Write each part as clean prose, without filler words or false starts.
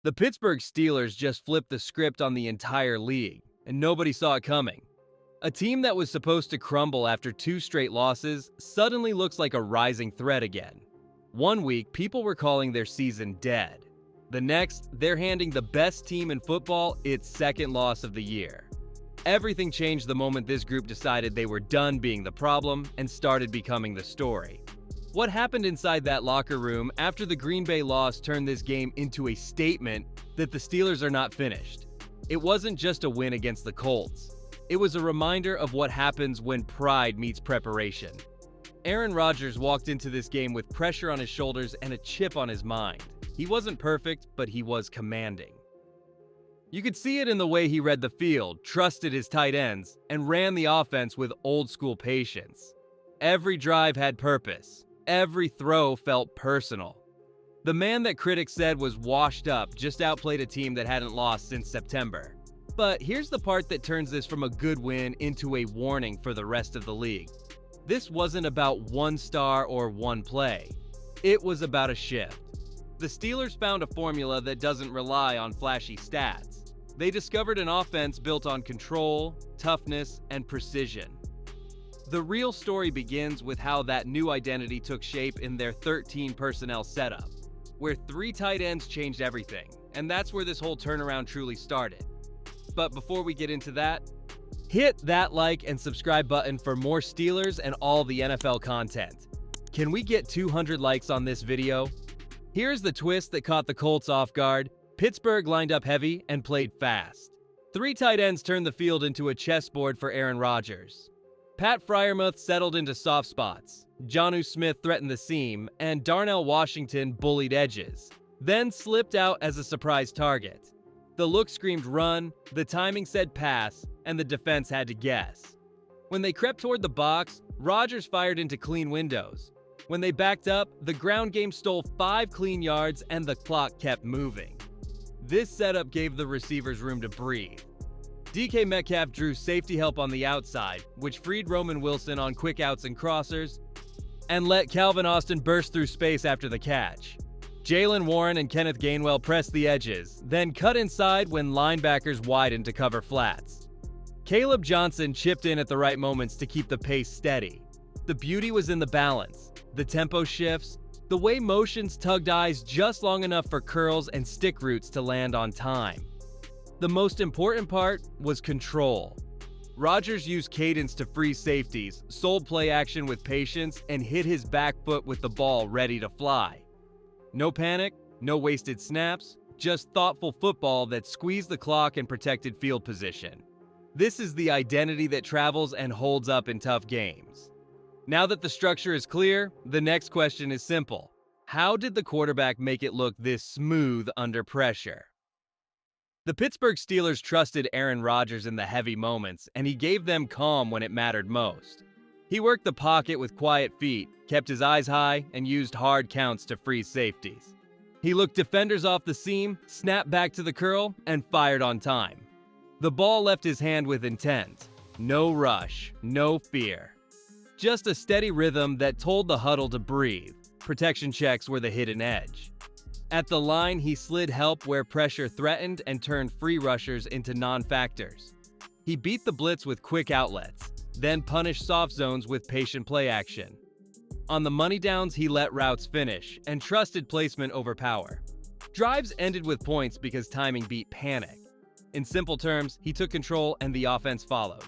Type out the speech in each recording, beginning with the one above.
The Pittsburgh Steelers just flipped the script on the entire league, and nobody saw it coming. A team that was supposed to crumble after 2 straight losses suddenly looks like a rising threat again. One week, people were calling their season dead. The next, they're handing the best team in football its second loss of the year. Everything changed the moment this group decided they were done being the problem and started becoming the story. What happened inside that locker room after the Green Bay loss turned this game into a statement that the Steelers are not finished. It wasn't just a win against the Colts. It was a reminder of what happens when pride meets preparation. Aaron Rodgers walked into this game with pressure on his shoulders and a chip on his mind. He wasn't perfect, but he was commanding. You could see it in the way he read the field, trusted his tight ends, and ran the offense with old-school patience. Every drive had purpose. Every throw felt personal. The man that critics said was washed up just outplayed a team that hadn't lost since September. But here's the part that turns this from a good win into a warning for the rest of the league. This wasn't about one star or one play. It was about a shift. The Steelers found a formula that doesn't rely on flashy stats. They discovered an offense built on control, toughness, and precision. The real story begins with how that new identity took shape in their 13 personnel setup, where 3 tight ends changed everything, and that's where this whole turnaround truly started. But before we get into that, hit that like and subscribe button for more Steelers and all the NFL content. Can we get 200 likes on this video? Here's the twist that caught the Colts off guard. Pittsburgh lined up heavy and played fast. 3 tight ends turned the field into a chessboard for Aaron Rodgers. Pat Freiermuth settled into soft spots. Jonnu Smith threatened the seam, and Darnell Washington bullied edges, then slipped out as a surprise target. The look screamed run, the timing said pass, and the defense had to guess. When they crept toward the box, Rodgers fired into clean windows. When they backed up, the ground game stole 5 clean yards and the clock kept moving. This setup gave the receivers room to breathe. DK Metcalf drew safety help on the outside, which freed Roman Wilson on quick outs and crossers, and let Calvin Austin burst through space after the catch. Jaylen Warren and Kenneth Gainwell pressed the edges, then cut inside when linebackers widened to cover flats. Caleb Johnson chipped in at the right moments to keep the pace steady. The beauty was in the balance, the tempo shifts, the way motions tugged eyes just long enough for curls and stick routes to land on time. The most important part was control. Rodgers used cadence to freeze safeties, sold play action with patience, and hit his back foot with the ball ready to fly. No panic, no wasted snaps, just thoughtful football that squeezed the clock and protected field position. This is the identity that travels and holds up in tough games. Now that the structure is clear, the next question is simple. How did the quarterback make it look this smooth under pressure? The Pittsburgh Steelers trusted Aaron Rodgers in the heavy moments, and he gave them calm when it mattered most. He worked the pocket with quiet feet, kept his eyes high, and used hard counts to freeze safeties. He looked defenders off the seam, snapped back to the curl, and fired on time. The ball left his hand with intent. No rush, no fear. Just a steady rhythm that told the huddle to breathe. Protection checks were the hidden edge. At the line, he slid help where pressure threatened and turned free rushers into non-factors. He beat the blitz with quick outlets, then punished soft zones with patient play action. On the money downs, he let routes finish and trusted placement over power. Drives ended with points because timing beat panic. In simple terms, he took control and the offense followed.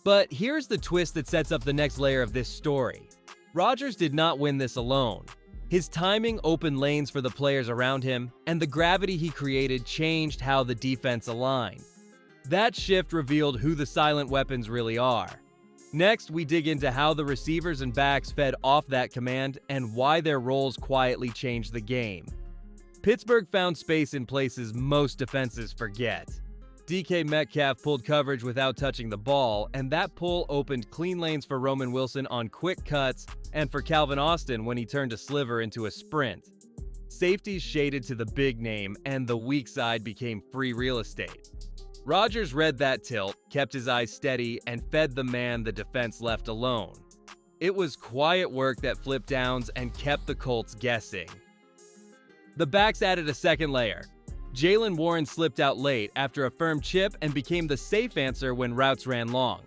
But here's the twist that sets up the next layer of this story. Rodgers did not win this alone. His timing opened lanes for the players around him, and the gravity he created changed how the defense aligned. That shift revealed who the silent weapons really are. Next, we dig into how the receivers and backs fed off that command and why their roles quietly changed the game. Pittsburgh found space in places most defenses forget. DK Metcalf pulled coverage without touching the ball, and that pull opened clean lanes for Roman Wilson on quick cuts and for Calvin Austin when he turned a sliver into a sprint. Safeties shaded to the big name, and the weak side became free real estate. Rodgers read that tilt, kept his eyes steady, and fed the man the defense left alone. It was quiet work that flipped downs and kept the Colts guessing. The backs added a second layer. Jaylen Warren slipped out late after a firm chip and became the safe answer when routes ran long.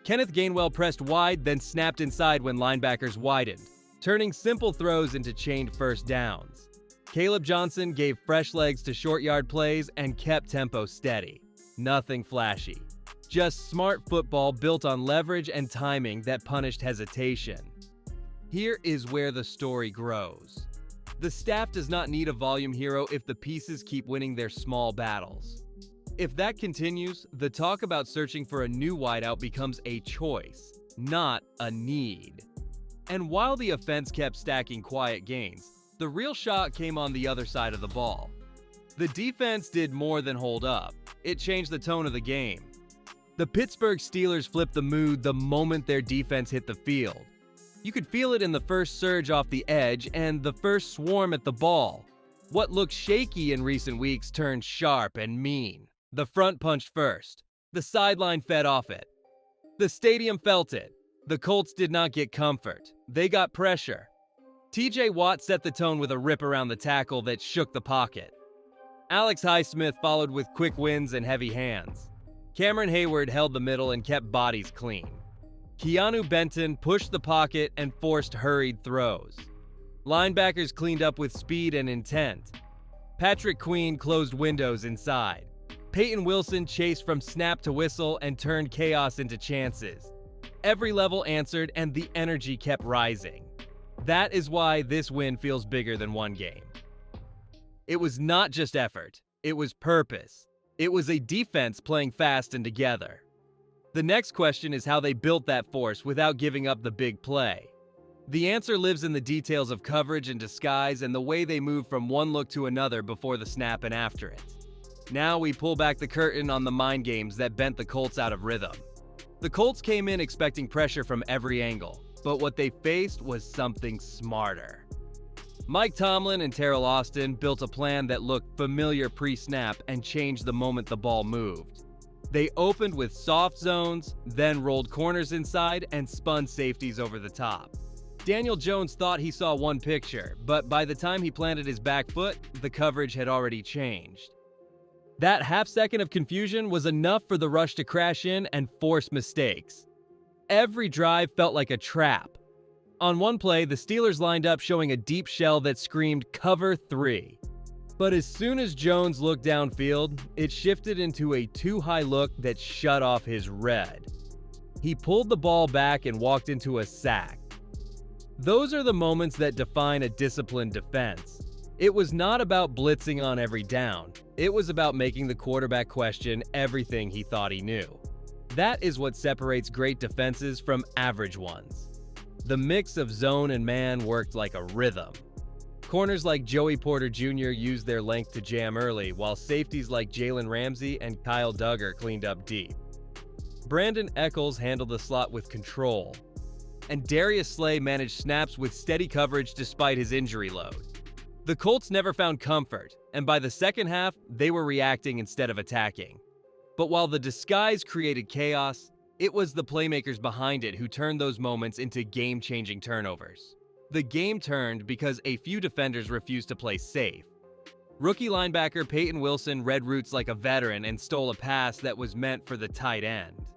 Kenneth Gainwell pressed wide, then snapped inside when linebackers widened, turning simple throws into chained first downs. Caleb Johnson gave fresh legs to short yard plays and kept tempo steady. Nothing flashy. Just smart football built on leverage and timing that punished hesitation. Here is where the story grows. The staff does not need a volume hero if the pieces keep winning their small battles. If that continues, the talk about searching for a new wideout becomes a choice, not a need. And while the offense kept stacking quiet gains, the real shot came on the other side of the ball. The defense did more than hold up. It changed the tone of the game. The Pittsburgh Steelers flipped the mood the moment their defense hit the field. You could feel it in the first surge off the edge and the first swarm at the ball. What looked shaky in recent weeks turned sharp and mean. The front punched first. The sideline fed off it. The stadium felt it. The Colts did not get comfort. They got pressure. TJ Watt set the tone with a rip around the tackle that shook the pocket. Alex Highsmith followed with quick wins and heavy hands. Cameron Hayward held the middle and kept bodies clean. Keanu Benton pushed the pocket and forced hurried throws. Linebackers cleaned up with speed and intent. Patrick Queen closed windows inside. Peyton Wilson chased from snap to whistle and turned chaos into chances. Every level answered and the energy kept rising. That is why this win feels bigger than one game. It was not just effort, it was purpose. It was a defense playing fast and together. The next question is how they built that force without giving up the big play. The answer lives in the details of coverage and disguise and the way they moved from one look to another before the snap and after it. Now we pull back the curtain on the mind games that bent the Colts out of rhythm. The Colts came in expecting pressure from every angle, but what they faced was something smarter. Mike Tomlin and Terrell Austin built a plan that looked familiar pre-snap and changed the moment the ball moved. They opened with soft zones, then rolled corners inside and spun safeties over the top. Daniel Jones thought he saw one picture, but by the time he planted his back foot, the coverage had already changed. That half second of confusion was enough for the rush to crash in and force mistakes. Every drive felt like a trap. On one play, the Steelers lined up showing a deep shell that screamed cover 3. But as soon as Jones looked downfield, it shifted into a too-high look that shut off his red. He pulled the ball back and walked into a sack. Those are the moments that define a disciplined defense. It was not about blitzing on every down. It was about making the quarterback question everything he thought he knew. That is what separates great defenses from average ones. The mix of zone and man worked like a rhythm. Corners like Joey Porter Jr. used their length to jam early, while safeties like Jalen Ramsey and Kyle Duggar cleaned up deep. Brandon Echols handled the slot with control, and Darius Slay managed snaps with steady coverage despite his injury load. The Colts never found comfort, and by the second half, they were reacting instead of attacking. But while the disguise created chaos, it was the playmakers behind it who turned those moments into game-changing turnovers. The game turned because a few defenders refused to play safe. Rookie linebacker Peyton Wilson read routes like a veteran and stole a pass that was meant for the tight end.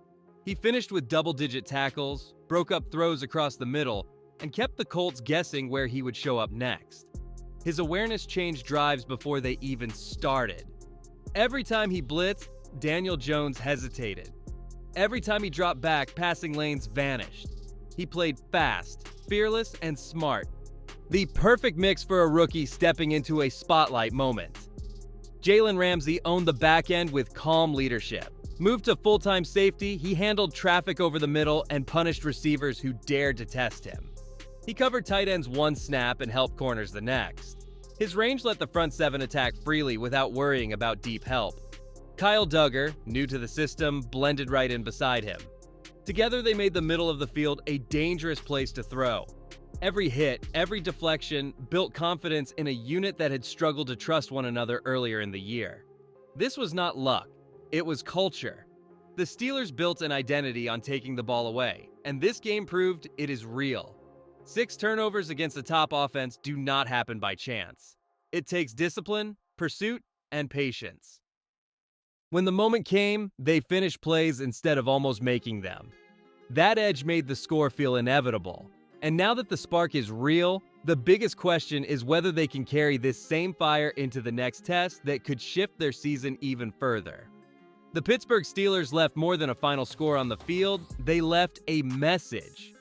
He finished with double-digit tackles, broke up throws across the middle, and kept the Colts guessing where he would show up next. His awareness changed drives before they even started. Every time he blitzed, Daniel Jones hesitated. Every time he dropped back, passing lanes vanished. He played fast, fearless, and smart. The perfect mix for a rookie stepping into a spotlight moment. Jalen Ramsey owned the back end with calm leadership. Moved to full-time safety, he handled traffic over the middle and punished receivers who dared to test him. He covered tight ends one snap and helped corners the next. His range let the front seven attack freely without worrying about deep help. Kyle Duggar, new to the system, blended right in beside him. Together they made the middle of the field a dangerous place to throw. Every hit, every deflection built confidence in a unit that had struggled to trust one another earlier in the year. This was not luck, it was culture. The Steelers built an identity on taking the ball away, and this game proved it is real. 6 turnovers against the top offense do not happen by chance. It takes discipline, pursuit, and patience. When the moment came, they finished plays instead of almost making them. That edge made the score feel inevitable. And now that the spark is real, the biggest question is whether they can carry this same fire into the next test that could shift their season even further. The Pittsburgh Steelers left more than a final score on the field, they left a message.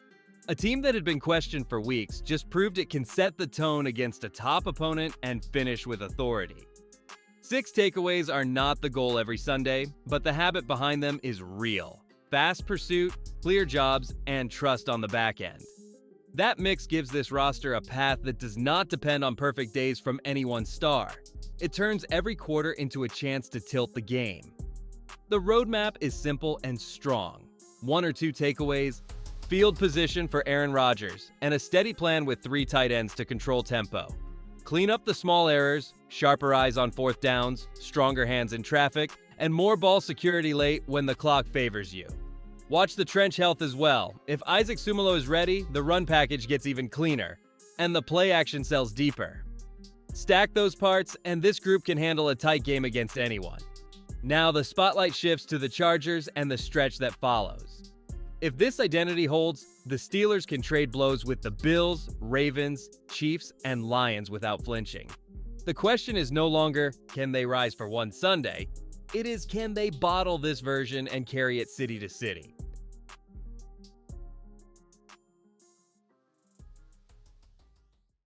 A team that had been questioned for weeks just proved it can set the tone against a top opponent and finish with authority. 6 takeaways are not the goal every Sunday, but the habit behind them is real. Fast pursuit, clear jobs, and trust on the back end. That mix gives this roster a path that does not depend on perfect days from any one star. It turns every quarter into a chance to tilt the game. The roadmap is simple and strong. 1 or 2 takeaways, field position for Aaron Rodgers, and a steady plan with 3 tight ends to control tempo. Clean up the small errors, sharper eyes on 4th downs, stronger hands in traffic, and more ball security late when the clock favors you. Watch the trench health as well. If Isaac Sumalo is ready, the run package gets even cleaner, and the play action sells deeper. Stack those parts, and this group can handle a tight game against anyone. Now the spotlight shifts to the Chargers and the stretch that follows. If this identity holds, the Steelers can trade blows with the Bills, Ravens, Chiefs, and Lions without flinching. The question is no longer, can they rise for one Sunday? It is, can they bottle this version and carry it city to city?